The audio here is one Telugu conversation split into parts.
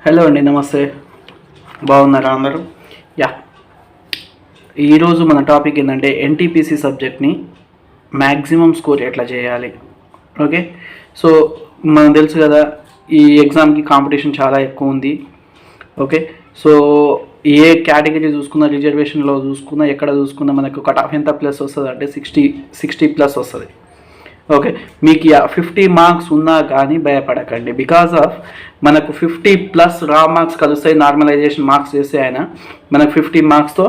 హలో అండి, నమస్తే. బాగున్నారా అందరూ? యా, ఈరోజు మన టాపిక్ ఏంటంటే ఎన్టీపీసీ సబ్జెక్ట్ని మ్యాక్సిమం స్కోర్ ఎట్లా చేయాలి. ఓకే, సో మనకు తెలుసు కదా, ఈ ఎగ్జామ్కి కాంపిటీషన్ చాలా ఎక్కువ ఉంది. ఓకే, సో ఏ కేటగిరీ చూసుకున్నా, రిజర్వేషన్లో చూసుకున్నా, ఎక్కడ చూసుకున్నా మనకు కట్ ఆఫ్ ఎంత ప్లస్ వస్తుంది అంటే 60+ వస్తుంది. ఓకే, మీకు 50 మార్క్స్ ఉన్నా కానీ భయపడకండి. బికాజ్ ఆఫ్ మనకు 50+ రా మార్క్స్ కలుస్తాయి. నార్మలైజేషన్ మార్క్స్ చేస్తే ఆయన మనకు 50 మార్క్స్తో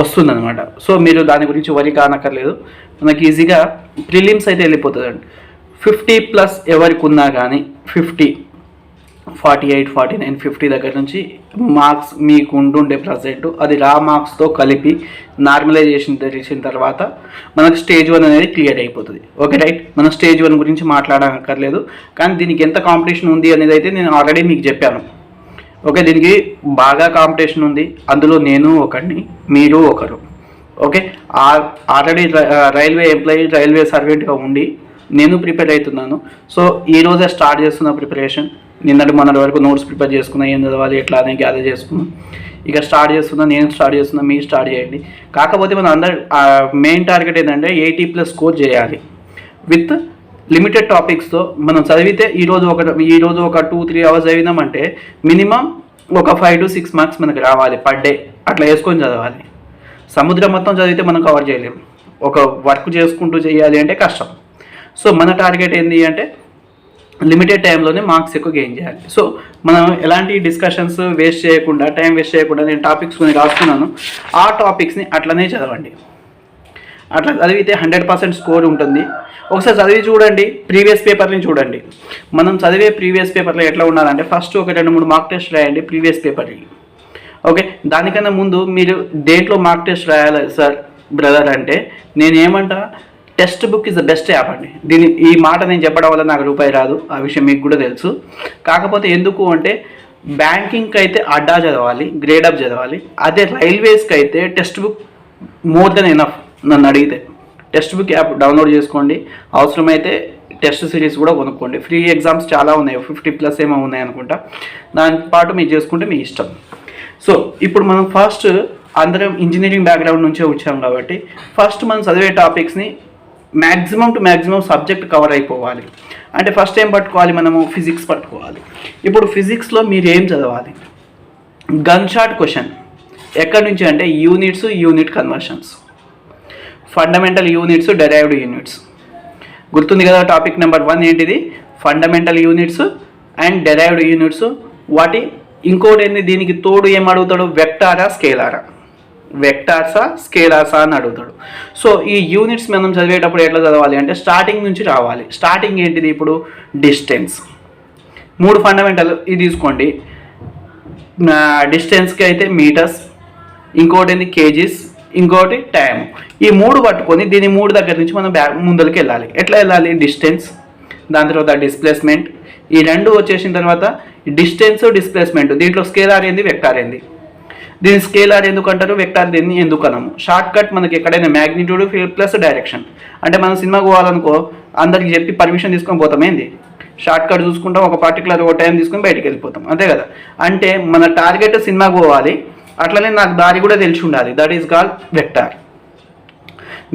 వస్తుందన్నమాట. సో మీరు దాని గురించి వరి కానక్కర్లేదు. మనకి ఈజీగా ప్రిలిమ్స్ అయితే వెళ్ళిపోతుందండి. 50+ ఎవరికి ఉన్నా కానీ 50, 48, 49, 50 దగ్గర నుంచి మార్క్స్ మీకు ఉంటుండే ప్రజెంట్ అది రా మార్క్స్తో కలిపి నార్మలైజేషన్ తెలిసిన తర్వాత మనకు స్టేజ్ 1 అనేది క్లియర్ అయిపోతుంది. ఓకే రైట్, మనం స్టేజ్ 1 గురించి మాట్లాడక్కర్లేదు. కానీ దీనికి ఎంత కాంపిటీషన్ ఉంది అనేది అయితే నేను ఆల్రెడీ మీకు చెప్పాను. ఓకే, దీనికి బాగా కాంపిటీషన్ ఉంది. అందులో నేను ఒకరిని, మీరు ఒకరు. Okay, already railway employee, railway సర్వెంట్గా ఉండి నేను ప్రిపేర్ అవుతున్నాను. సో ఈరోజే స్టార్ట్ చేస్తున్న ప్రిపరేషన్. నిన్నటి మొన్నటి వరకు నోట్స్ ప్రిపేర్ చేసుకున్నా, ఏం చదవాలి ఎట్లా అనేది గ్యాదర్ చేసుకున్నాం. ఇక స్టార్ట్ చేస్తున్నా, నేను స్టార్ట్ చేస్తున్నా, మీరు స్టార్ట్ చేయండి. కాకపోతే మన అందరు మెయిన్ టార్గెట్ ఏంటంటే 80+ స్కోర్ చేయాలి విత్ లిమిటెడ్ టాపిక్స్తో. మనం చదివితే ఈరోజు ఒక 2-3 అవర్స్ చదివినామంటే మినిమం ఒక 5 to 6 మార్క్స్ మనకు రావాలి పర్ డే. అట్లా వేసుకొని చదవాలి. సముద్రం మొత్తం చదివితే మనం కవర్ చేయలేము. ఒక వర్క్ చేసుకుంటూ చేయాలి అంటే కష్టం. సో మన టార్గెట్ ఏంటి అంటే లిమిటెడ్ టైంలోనే మార్క్స్ ఎక్కువ గెయిన్ చేయాలి. సో మనం ఎలాంటి డిస్కషన్స్ వేస్ట్ చేయకుండా, టైం వేస్ట్ చేయకుండా నేను టాపిక్స్ కొన్ని రాస్తున్నాను. ఆ టాపిక్స్ని అట్లనే చదవండి. అట్లా చదివితే 100% స్కోర్ ఉంటుంది. ఒకసారి చదివి చూడండి, ప్రీవియస్ పేపర్ని చూడండి. మనం చదివే ప్రీవియస్ పేపర్లో ఎట్లా ఉండాలంటే ఫస్ట్ ఒక 2-3 మార్క్ టెస్ట్ రాయండి ప్రీవియస్ పేపర్కి. ఓకే, దానికన్నా ముందు మీరు దేంట్లో మార్క్ టెస్ట్ రాయాలి సార్ బ్రదర్ అంటే నేనేమంటా, text book is the best app అండి. ఈ మాట నేను చెప్పడం వల్ల నాకు రూపాయి రాదు, ఆ విషయం మీకు కూడా తెలుసు. కాకపోతే ఎందుకు అంటే బ్యాంకింగ్కి అయితే అడ్డా చదవాలి, గ్రేడ్ అప్ చదవాలి. అదే రైల్వేస్కి అయితే text book more than enough. నన్ను అడిగితే టెక్స్ట్ బుక్ యాప్ డౌన్లోడ్ చేసుకోండి. అవసరమైతే టెస్ట్ సిరీస్ కూడా కొనుక్కోండి. ఫ్రీ ఎగ్జామ్స్ చాలా ఉన్నాయి, 50+ ఏమో ఉన్నాయి అనుకుంటా. దాని పాటు మీరు చేసుకుంటే మీ ఇష్టం. సో ఇప్పుడు మనం ఫస్ట్ అందరం ఇంజనీరింగ్ బ్యాక్గ్రౌండ్ నుంచే వచ్చాం కాబట్టి ఫస్ట్ మనం చదివే టాపిక్స్ని మ్యాక్సిమం సబ్జెక్ట్ కవర్ అయిపోవాలి. అంటే ఫస్ట్ ఏం పట్టుకోవాలి, మనము ఫిజిక్స్ పట్టుకోవాలి. ఇప్పుడు ఫిజిక్స్లో మీరు ఏం చదవాలి? గన్ షాట్ క్వశ్చన్ ఎక్కడి నుంచి అంటే unit conversions, fundamental units, derived units. గుర్తుంది కదా, టాపిక్ నెంబర్ 1 ఏంటిది? Fundamental units and derived units. వాటి ఇంకోటి ఏంది, దీనికి తోడు ఏం అడుగుతాడు? వెక్టారా స్కేలారా, వెక్టార్సా స్కేలార్సా అని అడుగుతాడు. సో ఈ యూనిట్స్ మనం చదివేటప్పుడు ఎట్లా చదవాలి అంటే స్టార్టింగ్ నుంచి రావాలి. స్టార్టింగ్ ఏంటిది? ఇప్పుడు డిస్టెన్స్. 3 ఫండమెంటల్ ఇది తీసుకోండి. డిస్టెన్స్కి అయితే మీటర్స్, ఇంకోటి ఏంది కేజీస్, ఇంకోటి టైం. ఈ 3 పట్టుకొని దీని 3 దగ్గర నుంచి మనం ముందరికి వెళ్ళాలి. ఎట్లా వెళ్ళాలి? డిస్టెన్స్, దాని తర్వాత డిస్ప్లేస్మెంట్. ఈ 2 వచ్చేసిన తర్వాత డిస్టెన్స్, డిస్ప్లేస్మెంట్. దీంట్లో స్కేలార్ ఏంది, వెక్టార్ ఏంది. దీని స్కేలార్ ఎందుకు అంటారు, వెక్టార్ దీన్ని ఎందుకు అనము. షార్ట్ కట్ మనకి ఎక్కడైనా మ్యాగ్నిట్యూడ్ ప్లస్ డైరెక్షన్. అంటే మనం సినిమాకి పోవాలనుకో అందరికి చెప్పి పర్మిషన్ తీసుకొని పోతాం ఏంది, షార్ట్ కట్ చూసుకుంటాం, ఒక పర్టికులర్ టైం తీసుకొని బయటికి వెళ్ళిపోతాం, అంతే కదా. అంటే మన టార్గెట్ సినిమాకి పోవాలి, అట్లనే నాకు దారి కూడా తెలిసి ఉండాలి. That is called vector.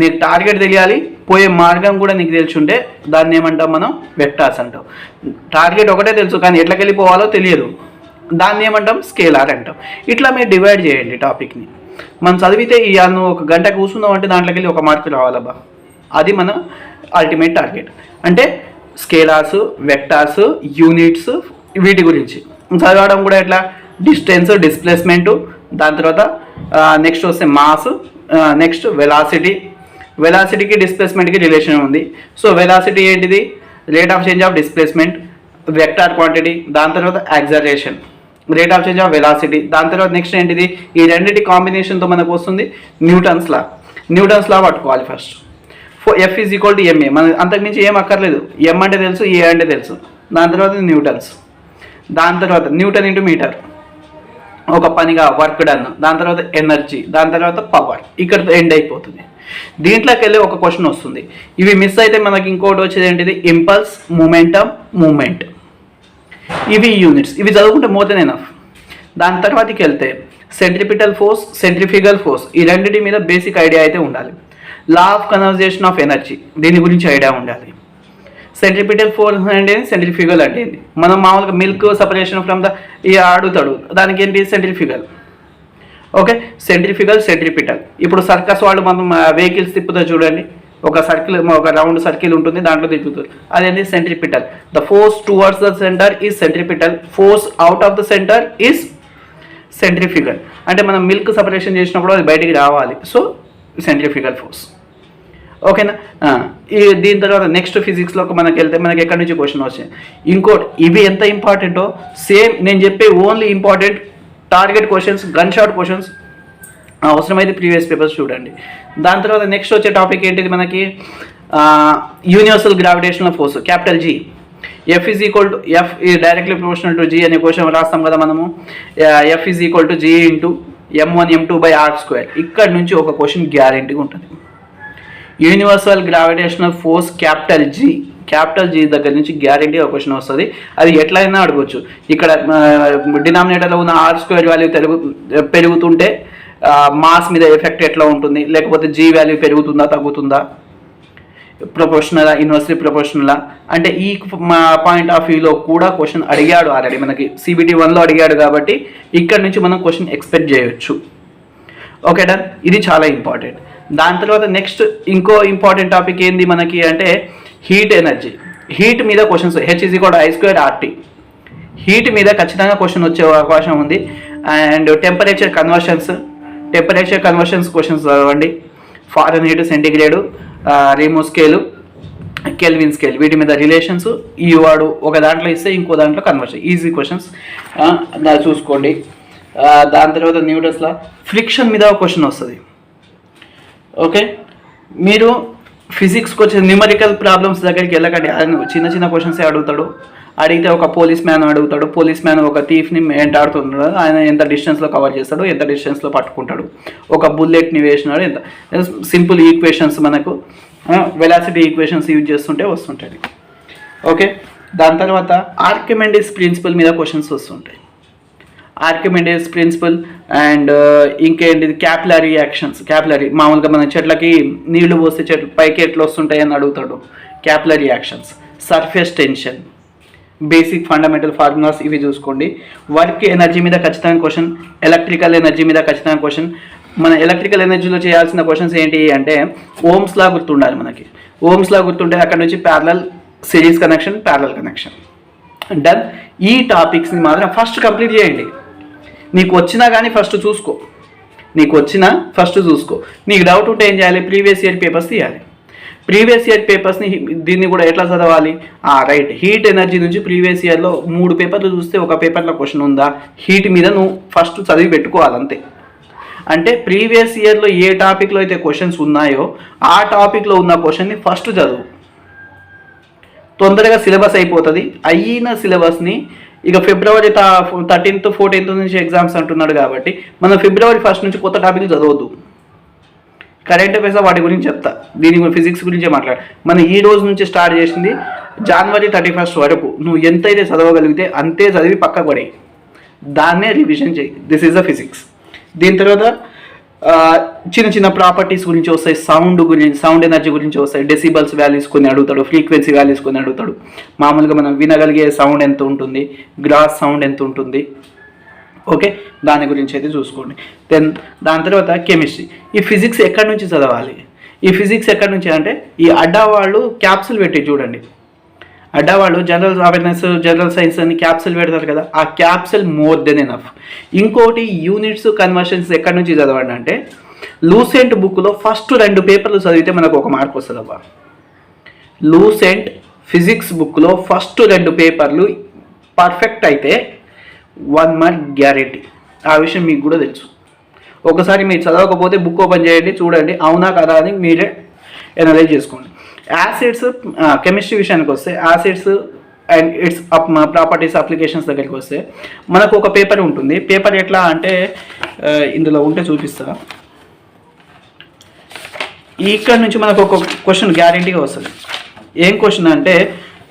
నీకు టార్గెట్ తెలియాలి, పోయే మార్గం కూడా నీకు తెలిసి ఉంటే దాన్ని ఏమంటాం మనం? వెక్టార్స్ అంటాం. టార్గెట్ ఒకటే తెలుసు కానీ ఎట్లకి వెళ్ళిపోవాలో తెలియదు, దాన్ని ఏమంటాం? స్కేలార్ అంటాం. ఇట్లా మీరు డివైడ్ చేయండి టాపిక్ని. మనం చదివితే ఇవాళ నువ్వు 1 గంట కూర్చున్నావు అంటే దాంట్లోకి వెళ్ళి 1 మార్కు రావాలబ్బా. అది మన అల్టిమేట్ టార్గెట్. అంటే స్కేలార్స్, వెక్టార్స్, యూనిట్స్, వీటి గురించి చదవడం కూడా ఎట్లా? డిస్టెన్స్, డిస్ప్లేస్మెంటు, దాని తర్వాత నెక్స్ట్ వస్తే మాస్, నెక్స్ట్ వెలాసిటీ. వెలాసిటీకి డిస్ప్లేస్మెంట్కి రిలేషన్ ఉంది. సో వెలాసిటీ ఏంటిది? Rate of change of displacement. Vector quantity, దాని తర్వాత acceleration, rate of change of velocity. దాని తర్వాత నెక్స్ట్ ఏంటిది? ఈ రెండింటి కాంబినేషన్తో మనకు వస్తుంది న్యూటన్స్ లా పట్టుకోవాలి ఫస్ట్. F = ma. మన అంతకుమించి ఏం అక్కర్లేదు. M అంటే తెలుసు, A అంటే తెలుసు. దాని తర్వాత న్యూటన్స్, దాని తర్వాత న్యూటన్ ఇంటూ మీటర్, ఒక పనిగా వర్క్ డన్. దాని తర్వాత ఎనర్జీ, దాని తర్వాత పవర్. ఇక్కడతో ఎండ్ అయిపోతుంది. దీంట్లోకి వెళ్ళి ఒక క్వశ్చన్ వస్తుంది. ఇవి మిస్ అయితే మనకి ఇంకోటి వచ్చేది ఏంటిది? Impulse, momentum, moment. ఇవి యూనిట్స్, ఇవి చదువుకుంటే మోర్ దెన్ ఎనఫ్. దాని తర్వాతకి వెళ్తే సెంట్రిపిటల్ ఫోర్స్, సెంట్రిఫిగల్ ఫోర్స్, ఈ రెండింటి మీద బేసిక్ ఐడియా అయితే ఉండాలి. Law of conservation of energy, దీని గురించి ఐడియా ఉండాలి. సెంట్రిపిటల్ ఫోర్స్ అంటే సెంట్రిఫిగల్ అంటే ఏంటి, మనం మామూలుగా మిల్క్ సపరేషన్ ఫ్రమ్ ద అడుగుతాడు, దానికి ఏంటి సెంట్రిఫిగల్. Okay, centripetal. ఇప్పుడు సర్కస్ వాళ్ళు మనం వెహికల్స్ తిప్పుతా చూడండి, ఒక సర్కిల్, ఒక రౌండ్ సర్కిల్ ఉంటుంది, దాంట్లో తిప్పుతారు, అదేంటి centripetal. The force towards the centre is centripetal, force out of the centre is centrifugal. అంటే మనం మిల్క్ సపరేషన్ చేసినప్పుడు అది బయటికి రావాలి, సో సెంట్రిఫిగల్ ఫోర్స్. ఓకేనా. దీని తర్వాత నెక్స్ట్ ఫిజిక్స్లోకి మనకి వెళ్తే మనకి ఎక్కడి నుంచి క్వశ్చన్ వచ్చాయి. ఇంకోటి, ఇవి ఎంత ఇంపార్టెంటో సేమ్ నేను చెప్పే only important target questions, gun shot questions అవసరమైతే ప్రీవియస్ పేపర్స్ చూడండి. దాని తర్వాత నెక్స్ట్ వచ్చే టాపిక్ ఏంటిది మనకి, universal gravitational force capital G. F is equal to F directly proportional to G అనే క్వశ్చన్ రాస్తాం కదా మనము. F is equal to G into m1m2/r². ఇక్కడ నుంచి ఒక క్వశ్చన్ గ్యారెంటీగా ఉంటుంది. Universal gravitational force capital G దగ్గర నుంచి గ్యారెంటీగా క్వశ్చన్ వస్తుంది. అది ఎట్లయినా అడగవచ్చు. ఇక్కడ డినామినేటర్లో ఉన్న r² వాల్యూ పెరుగుతుంటే మాస్ మీద ఎఫెక్ట్ ఎట్లా ఉంటుంది, లేకపోతే జీ వాల్యూ పెరుగుతుందా తగ్గుతుందా, ప్రొపోర్షనలా ఇన్వర్స్లీ ప్రొపోర్షనలా అంటే ఈ పాయింట్ ఆఫ్ వ్యూలో కూడా క్వశ్చన్ అడిగాడు ఆల్రెడీ, మనకి CBT 1లో అడిగాడు, కాబట్టి ఇక్కడ నుంచి మనం క్వశ్చన్ ఎక్స్పెక్ట్ చేయొచ్చు. ఓకే డన్, ఇది చాలా ఇంపార్టెంట్. దాని తర్వాత నెక్స్ట్ ఇంకో ఇంపార్టెంట్ టాపిక్ ఏంది మనకి అంటే హీట్ ఎనర్జీ. హీట్ మీద క్వశ్చన్స్ H=I²RT. హీట్ మీద ఖచ్చితంగా క్వశ్చన్ వచ్చే అవకాశం ఉంది. అండ్ టెంపరేచర్ కన్వర్షన్స్ క్వశ్చన్స్ చదవండి. ఫారెన్హీట్, సెంటిగ్రేడ్, రేమో స్కేలు, కెల్విన్ స్కేల్, వీటి మీద రిలేషన్స్ ఈ వాడు ఒక దాంట్లో ఇస్తే ఇంకో దాంట్లో కన్వర్షన్, ఈజీ క్వశ్చన్స్ చూసుకోండి. దాని తర్వాత న్యూటన్స్లో ఫ్రిక్షన్ మీద ఒక క్వశ్చన్ వస్తుంది. ఓకే, మీరు ఫిజిక్స్కి వచ్చే న్యూమరికల్ ప్రాబ్లమ్స్ దగ్గరికి వెళ్ళకండి, చిన్న చిన్న క్వశ్చన్సే అడుగుతాడు. అడిగితే ఒక పోలీస్ మ్యాన్ ఒక థీఫ్ని వెంటాడుతున్నాడు, ఆయన ఎంత డిస్టెన్స్లో కవర్ చేస్తాడు, ఎంత డిస్టెన్స్లో పట్టుకుంటాడు, ఒక బుల్లెట్ని వేసినాడు, ఎంత సింపుల్ ఈక్వేషన్స్ మనకు వెలాసిటీ ఈక్వేషన్స్ యూజ్ చేస్తుంటే వస్తుంటుంది. ఓకే, దాని తర్వాత ఆర్కిమెడిస్ ప్రిన్సిపల్ మీద క్వశ్చన్స్ వస్తుంటాయి. ఆర్కిమెడిస్ ప్రిన్సిపల్ అండ్ ఇంకేంటిది క్యాపిలరీ యాక్షన్స్. మామూలుగా మన చెట్లకి నీళ్లు పోస్తే చెట్లు పైకి ఎట్లా వస్తుంటాయి అని అడుగుతాడు. Capillary actions, surface tension, basic fundamental formulas ఇవి చూసుకోండి. వర్క్ ఎనర్జీ మీద ఖచ్చితంగా క్వశ్చన్, ఎలక్ట్రికల్ ఎనర్జీ మీద ఖచ్చితంగా క్వశ్చన్. మన ఎలక్ట్రికల్ ఎనర్జీలో చేయాల్సిన క్వశ్చన్స్ ఏంటి అంటే ఓమ్స్ లా గుర్తుండాలి మనకి. ఓమ్స్ లా గుర్తుంటే అక్కడ నుంచి parallel, series connection, parallel connection. Done. ఈ టాపిక్స్ని మాత్రం ఫస్ట్ కంప్లీట్ చేయండి. నీకు వచ్చినా కానీ ఫస్ట్ చూసుకో. నీకు డౌట్ ఉంటే ఏం చేయాలి, ప్రీవియస్ ఇయర్ పేపర్స్ తీయాలి. ప్రీవియస్ ఇయర్ పేపర్స్ని దీన్ని కూడా ఎట్లా చదవాలి, రైట్, హీట్ ఎనర్జీ నుంచి ప్రీవియస్ ఇయర్లో 3 పేపర్లు చూస్తే ఒక పేపర్లో క్వశ్చన్ ఉందా, హీట్ మీద నువ్వు ఫస్ట్ చదివి పెట్టుకోవాలి అంతే. అంటే ప్రీవియస్ ఇయర్లో ఏ టాపిక్లో అయితే క్వశ్చన్స్ ఉన్నాయో ఆ టాపిక్లో ఉన్న క్వశ్చన్ని ఫస్ట్ చదువు, తొందరగా సిలబస్ అయిపోతుంది. అయిన సిలబస్ని ఇక ఫిబ్రవరి 13th 14th నుంచి ఎగ్జామ్స్ అంటున్నాడు కాబట్టి మనం ఫిబ్రవరి 1st నుంచి కొత్త టాపిక్లు చదవద్దు. కరెంట్ అఫైర్స్ వాటి గురించి చెప్తా, దీని ఫిజిక్స్ గురించే మాట్లాడు. మనం ఈ రోజు నుంచి స్టార్ట్ చేసింది January 31st వరకు నువ్వు ఎంతైతే చదవగలిగితే అంతే చదివి పక్కకు పడే, దాన్నే రివిజన్ చేయి. This is the physics. దీని తర్వాత చిన్న చిన్న ప్రాపర్టీస్ గురించి వస్తాయి, సౌండ్ ఎనర్జీ గురించి వస్తాయి, డెసిబల్స్ వాల్యూస్ కొన్ని అడుగుతాడు, ఫ్రీక్వెన్సీ వాల్యూస్ కొన్ని అడుగుతాడు. మామూలుగా మనం వినగలిగే సౌండ్ ఎంత ఉంటుంది, గ్రాస్ సౌండ్ ఎంత ఉంటుంది, ఓకే, దాని గురించి అయితే చూసుకోండి. దెన్ దాని తర్వాత కెమిస్ట్రీ. ఈ ఫిజిక్స్ ఎక్కడి నుంచి చదవాలి, ఎక్కడి నుంచి అంటే ఈ అడ్డా వాళ్ళు క్యాప్సుల్ పెట్టి చూడండి. అడ్డా వాళ్ళు జనరల్ అవేర్నెస్, జనరల్ సైన్స్ అని క్యాప్సుల్ పెడతారు కదా, ఆ క్యాప్సుల్ మోర్ దెన్ ఎనఫ్. ఇంకోటి యూనిట్స్, కన్వర్షన్స్ ఎక్కడి నుంచి చదవండి అంటే లూసెంట్ బుక్లో ఫస్ట్ 2 పేపర్లు చదివితే మనకు 1 మార్క్ వస్తుంది అబ్బా. లూసెంట్ ఫిజిక్స్ బుక్లో ఫస్ట్ 2 పేపర్లు పర్ఫెక్ట్ అయితే 1 మార్క్ గ్యారెంటీ. ఆ విషయం మీకు కూడా తెలుసు. ఒకసారి మీరు చదవకపోతే బుక్ ఓపెన్ చేయండి, చూడండి అవునా కదా అని మీరే ఎనలైజ్ చేసుకోండి. యాసిడ్స్, కెమిస్ట్రీ విషయానికి వస్తే acids and its properties, applications దగ్గరికి వస్తే మనకు ఒక పేపర్ ఉంటుంది. పేపర్ ఎట్లా అంటే ఇందులో ఉంటే చూపిస్తా. ఇక్కడ నుంచి మనకు ఒక క్వశ్చన్ గ్యారెంటీగా వస్తుంది. ఏం క్వశ్చన్ అంటే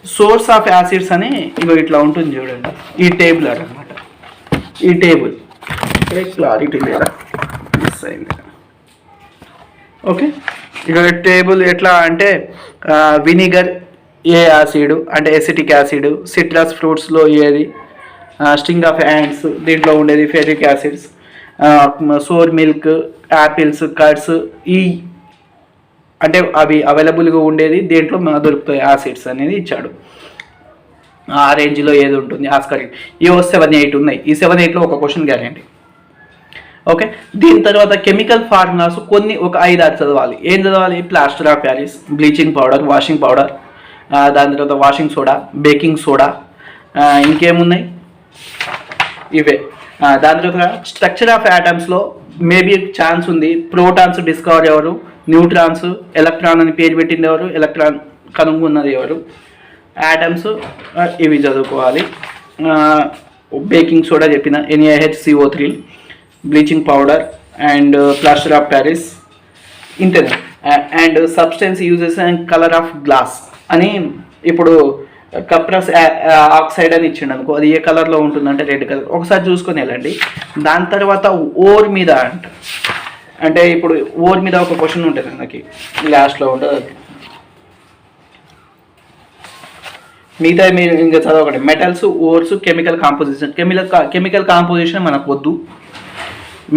సోర్స్ ఆఫ్ యాసిడ్స్ అని ఇగో ఇట్లా ఉంటుంది చూడండి. ఈ టేబుల్ అన్నమాట. ఈ టేబుల్ క్లారిటీ లేదా మిస్ అయింది. ఓకే, ఇక టేబుల్ ఎట్లా అంటే వినిగర్ ఏ యాసిడ్ అంటే ఎసిటిక్ యాసిడ్, సిట్రస్ ఫ్రూట్స్లో ఏది, స్టింగ్ ఆఫ్ యాండ్స్ దీంట్లో ఉండేది ferric acids, sour milk, apples, కట్స్ ఈ అంటే అవి అవైలబుల్గా ఉండేది దేంట్లో దొరుకుతాయి యాసిడ్స్ అనేది ఇచ్చాడు. ఆ రేంజ్లో ఏది ఉంటుంది ఆస్కర్. ఇవి 7-8 ఉన్నాయి. ఈ 7-8లో ఒక క్వశ్చన్ గ్యారెంటీ. ఓకే, దీని తర్వాత కెమికల్ ఫార్ములాస్ కొన్ని ఒక 5-6 చదవాలి. ఏం చదవాలి? Plaster of Paris, bleaching powder, washing powder, దాని తర్వాత వాషింగ్ సోడా, బేకింగ్ సోడా, ఇంకేమున్నాయి ఇవే. దాని తర్వాత స్ట్రక్చర్ ఆఫ్ యాటమ్స్లో మేబీ ఛాన్స్ ఉంది. ప్రోటాన్స్ డిస్కవర్ ఎవరు, న్యూట్రాన్స్, ఎలక్ట్రాన్ అని పేరు పెట్టింది ఎవరు, ఎలక్ట్రాన్ కనుగొన్నది ఎవరు, యాటమ్స్ ఇవి చదువుకోవాలి. బేకింగ్ సోడా చెప్పిన NaHCO3, bleaching powder and plaster of Paris ఇంతేనా. And substance uses and colour of glass అని ఇప్పుడు కప్రస్ ఆక్సైడ్ అని ఇచ్చిండు అనుకో, అది ఏ కలర్లో ఉంటుందంటే రెడ్ కలర్. ఒకసారి చూసుకొని వెళ్ళండి. దాని తర్వాత ఓర్ మీద అంటే ఇప్పుడు ఓర్ మీద ఒక క్వశ్చన్ ఉంటుంది నాకు లాస్ట్లో ఉంటుంది. మిగతా మీరు ఇంకా చదవకండి. Metals, ores, chemical composition. Chemical composition మనకు వద్దు.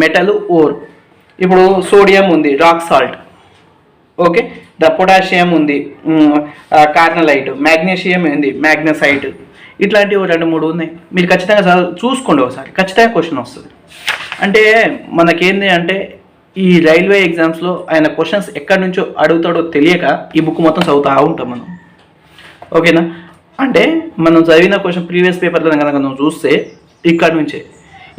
Metal, ore. ఇప్పుడు సోడియం ఉంది, రాక్ సాల్ట్. ఓకే, పొటాషియం ఉంది, కార్నలైట్. మ్యాగ్నీషియం ఉంది, మ్యాగ్నసైట్. ఇట్లాంటివి 2-3 ఉన్నాయి. మీరు ఖచ్చితంగా చూసుకోండి ఒకసారి, ఖచ్చితంగా క్వశ్చన్ వస్తుంది. అంటే మనకేంది అంటే ఈ రైల్వే ఎగ్జామ్స్లో ఆయన క్వశ్చన్స్ ఎక్కడి నుంచో అడుగుతాడో తెలియక ఈ బుక్ మొత్తం చదువుతూ ఉంటాం మనం. ఓకేనా, అంటే మనం చదివిన క్వశ్చన్ ప్రీవియస్ పేపర్లో కనుక నువ్వు చూస్తే ఇక్కడ నుంచే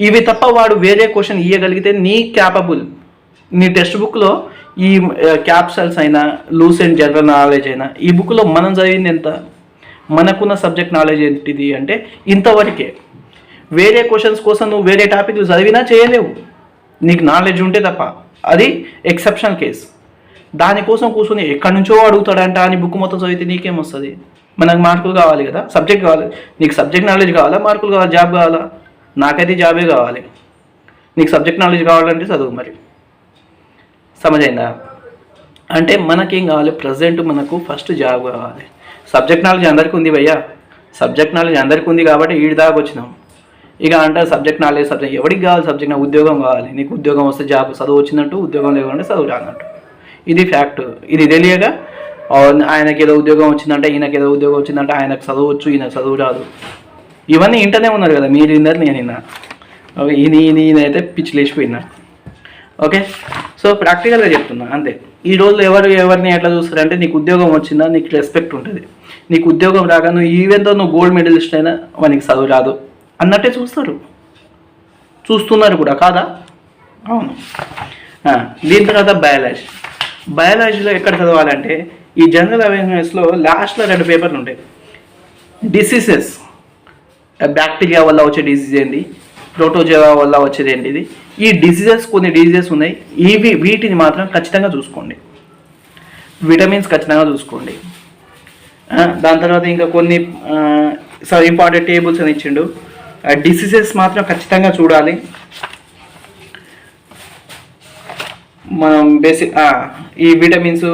ఇవి తప్ప వాడు వేరే క్వశ్చన్ ఇవ్వగలిగితే నీ క్యాపబుల్. నీ టెక్స్ట్ బుక్లో ఈ క్యాప్సల్స్ అయినా, లూసెంట్ జనరల్ నాలెడ్జ్ అయినా, ఈ బుక్లో మనం చదివింది ఎంత, మనకున్న సబ్జెక్ట్ నాలెడ్జ్ ఏంటిది అంటే ఇంతవరకే. వేరే క్వశ్చన్స్ కోసం నువ్వు వేరే టాపిక్లు చదివినా చేయలేవు, నీకు నాలెడ్జ్ ఉంటే తప్ప. అది ఎక్సెప్షనల్ కేసు. దానికోసం కూర్చొని ఎక్కడి నుంచో అడుగుతాడంట అని బుక్ మొత్తం చదివితే నీకేమొస్తుంది? మనకు మార్కులు కావాలి కదా, సబ్జెక్ట్ కావాలి. నీకు సబ్జెక్ట్ నాలెడ్జ్ కావాలా, మార్కులు కావాలి, జాబ్ కావాలా? నాకైతే జాబే కావాలి. నీకు సబ్జెక్ట్ నాలెడ్జ్ కావాలంటే చదువు. మరి సమజైందా? అంటే మనకేం కావాలి? ప్రజెంట్ మనకు ఫస్ట్ జాబ్ కావాలి. సబ్జెక్ట్ నాలెడ్జ్ అందరికీ ఉంది భయ్యా, సబ్జెక్ట్ నాలెడ్జ్ అందరికీ ఉంది కాబట్టి ఈడి దాకా వచ్చినాం. ఇక అంటే సబ్జెక్ట్ నాలెడ్జ్ ఎవరికి కావాలి? సబ్జెక్ట్ నాకు ఉద్యోగం కావాలి. నీకు ఉద్యోగం వస్తే జాబ్, చదువు వచ్చినట్టు, ఉద్యోగం లేకుంటే చదువు రానట్టు. ఇది ఫ్యాక్ట్. ఇది తెలియక ఆయనకి ఏదో ఉద్యోగం వచ్చిందంటే, ఈయనకి ఏదో ఉద్యోగం వచ్చిందంటే ఆయనకు చదువు వచ్చు, ఈయన చదువు రాదు. ఇవన్నీ ఇంటనే ఉన్నారు కదా, మీరు విన్నారు, నేను విన్నా. ఈయనైతే పిచ్చి లేచిపోయినా. ఓకే, సో ప్రాక్టికల్గా చెప్తున్నా అంతే. ఈ రోజులో ఎవరిని ఎట్లా చూస్తారంటే, నీకు ఉద్యోగం వచ్చిందా నీకు రెస్పెక్ట్ ఉంటుంది, నీకు ఉద్యోగం రాగా నువ్వు ఈవెంతో నువ్వు గోల్డ్ మెడలిస్ట్ అయినా వానికి చదువు రాదు అన్నట్టే చూస్తున్నారు కూడా కాదా? అవును. దీని తర్వాత బయాలజీలో ఎక్కడ చదవాలంటే ఈ జనరల్ అవేర్నెస్లో లాస్ట్లో 2 పేపర్లు ఉంటాయి. డిసీజెస్, బ్యాక్టీరియా వల్ల వచ్చే డిసీజ్ ఏంటి, ప్రోటోజోవా వల్ల వచ్చేది ఏంటిది. ఈ కొన్ని డిసీజెస్ ఉన్నాయి. వీటిని మాత్రం ఖచ్చితంగా చూసుకోండి. విటమిన్స్ ఖచ్చితంగా చూసుకోండి. దాని తర్వాత ఇంకా కొన్ని ఇంపార్టెంట్ టేబుల్స్ అని ఇచ్చిండు. డిసీజెస్ మాత్రం ఖచ్చితంగా చూడాలి. మనం బేసిక్ ఈ విటమిన్స్,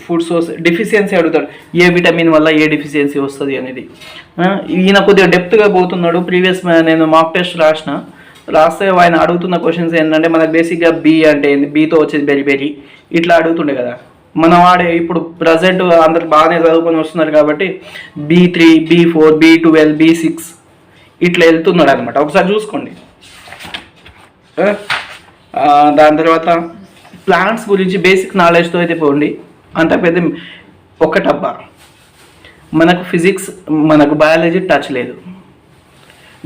ఫుడ్ సోర్స్, డెఫిషియన్సీ అడుగుతాడు. ఏ విటమిన్ వల్ల ఏ డెఫిషియన్సీ వస్తుంది అనేది. ఈయన కొద్దిగా డెప్త్గా పోతున్నాడు. ప్రీవియస్ నేను మాక్ టెస్ట్ రాస్తే ఆయన అడుగుతున్న క్వశ్చన్స్ ఏంటంటే, మనకు బేసిక్గా బి అంటే ఏంది, బీతో వచ్చేది బెరీ ఇట్లా అడుగుతుండే కదా. మనం వాడే ఇప్పుడు ప్రజెంట్ అందరు బాగానే చదువుకొని వస్తున్నారు కాబట్టి B3, B4, B12, B6 ఇట్లా వెళ్తున్నాడు అనమాట. ఒకసారి చూసుకోండి. దాని తర్వాత ప్లాంట్స్ గురించి బేసిక్ నాలెడ్జ్తో అయితే పోండి. అంత పెద్ద ఒక్కటబ్బా, మనకు ఫిజిక్స్, మనకు బయాలజీ టచ్ లేదు.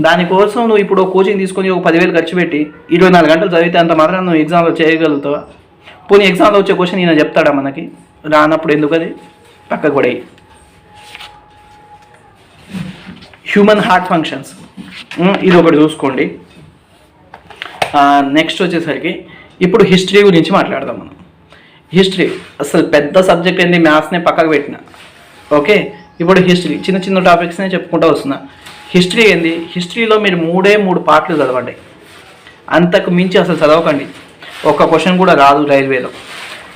దానికోసం నువ్వు ఇప్పుడు కోచింగ్ తీసుకొని ఒక 10,000 ఖర్చు పెట్టి 24 గంటలు చదివితే అంత మాత్రం నువ్వు ఎగ్జామ్లో చేయగలుగుతావా? పోనీ ఎగ్జామ్లో వచ్చే క్వశ్చన్ ఈయన చెప్తాడా మనకి? రానప్పుడు ఎందుకు అది పక్కకు పడే. హ్యూమన్ హార్ట్ ఫంక్షన్స్ ఇది ఒకటి చూసుకోండి. నెక్స్ట్ వచ్చేసరికి ఇప్పుడు హిస్టరీ గురించి మాట్లాడదాం మనం. హిస్టరీ అసలు పెద్ద సబ్జెక్ట్ ఏంది, మ్యాథ్స్నే పక్కకు పెట్టిన. ఓకే, ఇప్పుడు హిస్టరీ చిన్న చిన్న టాపిక్స్నే చెప్పుకుంటూ వస్తున్నా. హిస్టరీ ఏంది, హిస్టరీలో మీరు 3 పార్ట్లు చదవండి, అంతకు మించి అసలు చదవకండి. ఒక క్వశ్చన్ కూడా రాదు రైల్వేలో.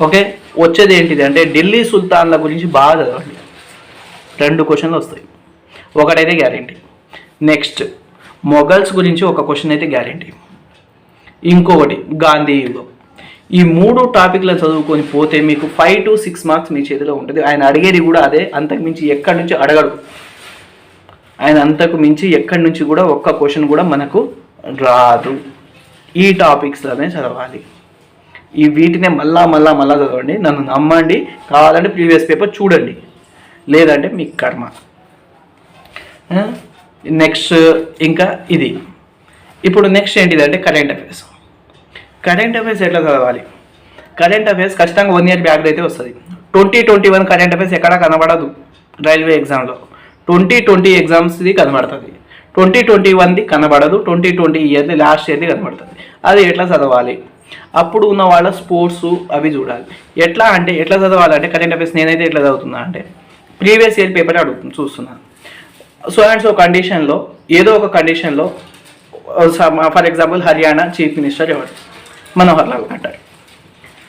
ఓకే, వచ్చేది ఏంటిది అంటే ఢిల్లీ సుల్తాన్ల గురించి బాగా చదవండి, 2 క్వశ్చన్లు వస్తాయి, ఒకటైతే గ్యారెంటీ. నెక్స్ట్ మొఘల్స్ గురించి ఒక క్వశ్చన్ అయితే గ్యారెంటీ, ఇంకొకటి గాంధీ యుగం. ఈ 3 టాపిక్లను చదువుకొని పోతే మీకు 5 to 6 మార్క్స్ మీ చేతిలో ఉంటుంది. ఆయన అడిగేది కూడా అదే, అంతకు మించి ఎక్కడి నుంచి అడగడు ఆయన, అంతకు మించి ఎక్కడి నుంచి కూడా ఒక్క క్వశ్చన్ కూడా మనకు రాదు. ఈ టాపిక్స్లోనే చదవాలి, ఈ వీటినే మళ్ళా చదవండి. నన్ను నమ్మండి, కావాలంటే ప్రీవియస్ పేపర్ చూడండి, లేదంటే మీ కర్మ. నెక్స్ట్ ఇంకా ఇది. ఇప్పుడు నెక్స్ట్ ఏంటిదంటే కరెంట్ అఫైర్స్. కరెంట్ అఫైర్స్ ఎట్లా చదవాలి? కరెంట్ అఫైర్స్ ఖచ్చితంగా 1 year బ్యాక్ అయితే వస్తుంది. 2021 కరెంట్ అఫైర్స్ ఎక్కడా కనబడదు రైల్వే ఎగ్జామ్లో. 2020 ఎగ్జామ్స్ది కనబడుతుంది, 2021ది కనబడదు, 2020 ఇయర్ది లాస్ట్ ఇయర్ది కనబడుతుంది. అది ఎట్లా చదవాలి? అప్పుడు ఉన్న వాళ్ళ స్పోర్ట్స్ అవి చూడాలి. ఎట్లా చదవాలంటే కరెంట్ అఫైర్స్ నేనైతే ఎట్లా చదువుతున్నా అంటే ప్రీవియస్ ఇయర్ పేపర్ అడుగుతుంది చూస్తున్నాను. సో అండ్ సో కండిషన్లో, ఏదో ఒక కండిషన్లో, for example Haryana chief minister ఎవరు? మనోహర్ లాల్ అంటారు.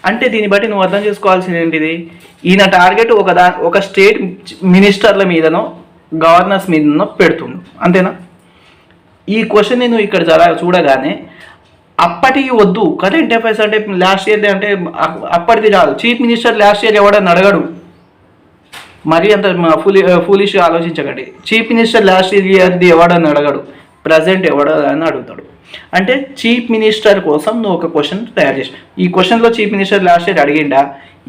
అంటే దీన్ని బట్టి నువ్వు అర్థం చేసుకోవాల్సింది ఏంటిది, ఈయన టార్గెట్ ఒక స్టేట్ మినిస్టర్ల మీదనో గవర్నర్స్ మీదనో పెడుతుండు, అంతేనా? ఈ క్వశ్చన్ని నువ్వు ఇక్కడ చూడగానే అప్పటికి వద్దు. కరెంట్ అఫైర్స్ అంటే లాస్ట్ ఇయర్ అంటే అప్పటిది రాదు. చీఫ్ మినిస్టర్ లాస్ట్ ఇయర్ ఎవడని అడగడు, మరీ అంత ఫూలిష్గా ఆలోచించకండి. చీఫ్ మినిస్టర్ లాస్ట్ ఇయర్ది ఎవడని అడగడు, ప్రజెంట్ ఎవడో అని అడుగుతాడు. అంటే చీఫ్ మినిస్టర్ కోసం నువ్వు ఒక క్వశ్చన్ తయారు చేసి, ఈ క్వశ్చన్లో చీఫ్ మినిస్టర్ లాస్ట్ ఇయర్ అడిగిండా,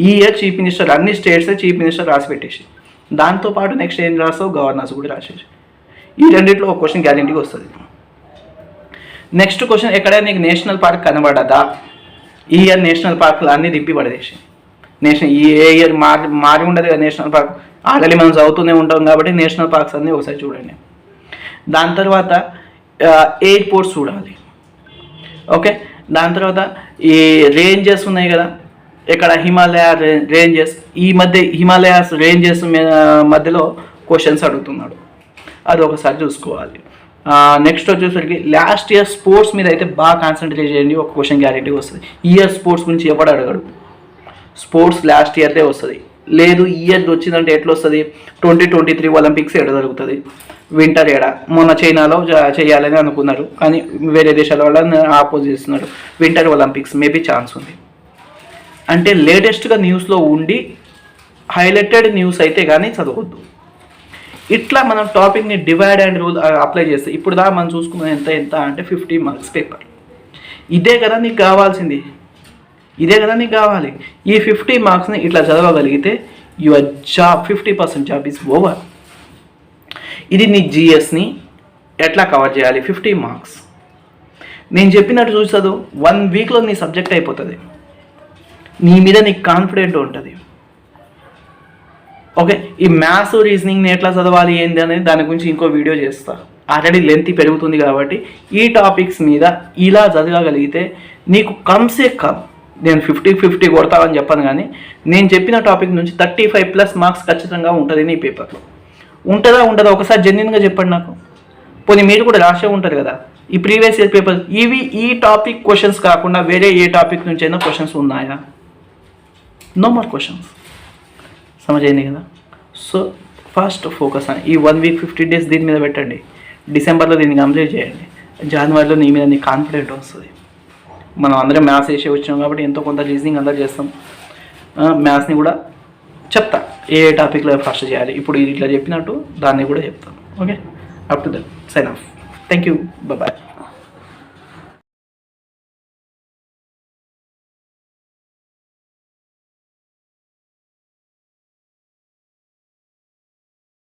ఈ ఇయర్ చీఫ్ మినిస్టర్ అన్ని స్టేట్స్ చీఫ్ మినిస్టర్ రాసి పెట్టేసి, దాంతోపాటు నెక్స్ట్ ఏం రాస్తావు, గవర్నర్స్ కూడా రాసేసి, ఈ రెండింటిలో ఒక క్వశ్చన్ గ్యారెంటీగా వస్తుంది. నెక్స్ట్ క్వశ్చన్, ఎక్కడైనా నీకు నేషనల్ పార్క్ కనబడదా? ఈ ఇయర్ నేషనల్ పార్క్లు అన్నీ దింపి పడేసి, ఏ ఇయర్ మారి ఉండదు కదా నేషనల్ పార్క్. ఆల్రెడీ మనం చదువుతూనే ఉంటాం కాబట్టి నేషనల్ పార్క్స్ అన్నీ ఒకసారి చూడండి. దాని తర్వాత ఎయిర్పోర్ట్స్ చూడాలి. ఓకే, దాని తర్వాత ఈ రేంజెస్ ఉన్నాయి కదా, ఇక్కడ హిమాలయ రేంజెస్, ఈ మధ్య హిమాలయాస్ రేంజెస్ మధ్యలో క్వశ్చన్స్ అడుగుతున్నాడు, అది ఒకసారి చూసుకోవాలి. నెక్స్ట్ వచ్చేసరికి లాస్ట్ ఇయర్ స్పోర్ట్స్ మీద అయితే బాగా కాన్సన్ట్రేట్ చేయండి, ఒక క్వశ్చన్ గ్యారెంటీగా వస్తుంది. ఈ ఇయర్ స్పోర్ట్స్ గురించి ఎవడు అడగడు, స్పోర్ట్స్ లాస్ట్ ఇయర్దే వస్తుంది. లేదు ఈ ఇయర్ వచ్చిందంటే ఎట్లా వస్తుంది, 2023 ఒలింపిక్స్ ఎక్కడ జరుగుతుంది, వింటర్ ఏడా, మొన్న చైనాలో చేయాలని అనుకున్నారు కానీ వేరే దేశాల వల్ల ఆపోజ్ చేస్తున్నారు. వింటర్ ఒలింపిక్స్ మేబీ ఛాన్స్ ఉంది. అంటే లేటెస్ట్గా న్యూస్లో ఉండి హైలైటెడ్ న్యూస్ అయితే కానీ చదవద్దు. ఇట్లా మనం టాపిక్ని డివైడ్ అండ్ రూల్ అప్లై చేస్తే ఇప్పుడు మనం చూసుకున్న ఎంత అంటే 50 మార్క్స్ పేపర్. ఇదే కదా నీకు కావాల్సింది, ఇదే కదా నీకు కావాలి. ఈ 50 మార్క్స్ని ఇట్లా చదవగలిగితే your job 50% job is over. ఇది నీ జిఎస్ని ఎట్లా కవర్ చేయాలి, 50 మార్క్స్ నేను చెప్పినట్టు చూసి చదువు, 1 వీక్లో నీ సబ్జెక్ట్ అయిపోతుంది, నీ మీద నీకు కాన్ఫిడెంట్ ఉంటుంది. ఓకే, ఈ మ్యాథ్స్ రీజనింగ్ని ఎట్లా చదవాలి ఏంది అనేది దాని గురించి ఇంకో వీడియో చేస్తా. ఆల్రెడీ లెంత్ పెరుగుతుంది కాబట్టి ఈ టాపిక్స్ మీద ఇలా చదవగలిగితే నీకు కమ్సే కమ్, నేను 50 కొడతావని చెప్పాను కానీ నేను చెప్పిన టాపిక్ నుంచి 35+ మార్క్స్ ఖచ్చితంగా ఉంటుంది నీ పేపర్లో. ఉంటుందా ఉండదా ఒకసారి జెన్యున్గా చెప్పండి నాకు. పోనీ మీరు కూడా రాసే ఉంటారు కదా ఈ ప్రీవియస్ ఇయర్ పేపర్, ఈ టాపిక్ క్వశ్చన్స్ కాకుండా వేరే ఏ టాపిక్ నుంచి అయినా క్వశ్చన్స్ ఉన్నాయా? No more questions. సమజైంది కదా? సో ఫస్ట్ ఫోకస్ అని ఈ 1 వీక్ 15 days దీని మీద పెట్టండి. డిసెంబర్లో దీన్ని కంప్లీట్ చేయండి. జనవరిలో నీ మీద నీ కాన్ఫిడెంట్ వస్తుంది. మనం అందరం మ్యాథ్స్ వేసే వచ్చినాం కాబట్టి ఎంతో కొంత రీజనింగ్ అందరూ చేస్తాం. మ్యాథ్స్ని కూడా చెప్తా ఏ టాపిక్లో ఫస్ట్ చేయాలి, ఇప్పుడు ఇట్లా చెప్పినట్టు దాన్ని కూడా చెప్తాను. Okay, up to that, sign off. Thank you, bye.